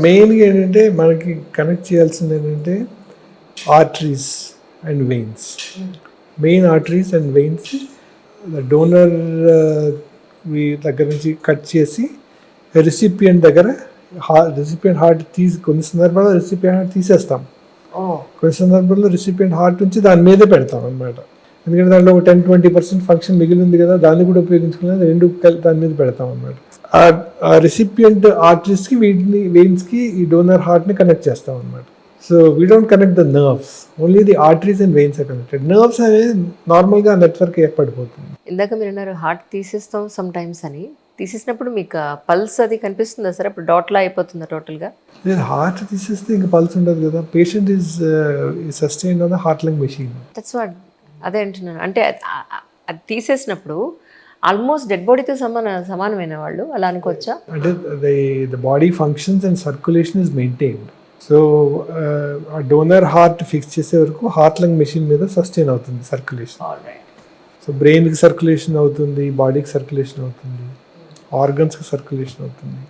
మెయిన్గా ఏంటంటే మనకి కనెక్ట్ చేయాల్సింది ఏంటంటే arteries and veins. Main arteries and veins donor దగ్గర నుంచి కట్ చేసి రెసిపియంట్ దగ్గర రెసిపియంట్ హార్ట్ కొన్ని సందర్భాల్లో రెసిపియంట్ హార్ట్ తీసేస్తాం, కొన్ని సందర్భాల్లో రెసిపియంట్ హార్ట్ నుంచి దాని మీదే పెడతాం అనమాట. ఎందుకంటే దాంట్లో ఒక 10-20% ఫంక్షన్ మిగిలి ఉంది కదా, దాన్ని కూడా ఉపయోగించుకుని రెండు దాని మీద పెడతాం అనమాట. ఆ రెసిపియంట్ ఆర్టరీస్కి వీటిని వెయిన్స్కి ఈ డోనర్ హార్ట్ని కనెక్ట్ చేస్తాం అనమాట. So we don't connect the nerves, only the arteries and veins are connected. Nerves అనేది నార్మల్గా నెట్వర్క్ ఏర్పడిపోతుంది. ఇందాక మీరు అన్నారు హార్ట్ తీసేస్తాం సమ్ టైమ్స్ అని. తీసేసినప్పుడు మీకు పల్స్ అది కనిపిస్తుందా సార్? అప్పుడు డాట్లా అయిపోతుందా టోటల్గా? హార్ట్ తీసేస్తే ఇంకా పల్స్ ఉండదు కదా. Patient is sustained on the heart lung machine. That's what అదే అంటున్నాను. అంటే అది తీసేసినప్పుడు ఆల్మోస్ట్ డెడ్ బాడీతో సమానమైన వాళ్ళు అలా అనుకోవచ్చా? అంటే the body functions and circulation is maintained. So ఆ డోనర్ హార్ట్ ఫిక్స్ చేసే వరకు హార్ట్ లంగ్ మెషిన్ మీద సస్టైన్ అవుతుంది సర్క్యులేషన్. సో బ్రెయిన్కి సర్క్యులేషన్ అవుతుంది, బాడీకి సర్క్యులేషన్ అవుతుంది, ఆర్గన్స్కి సర్క్యులేషన్ అవుతుంది.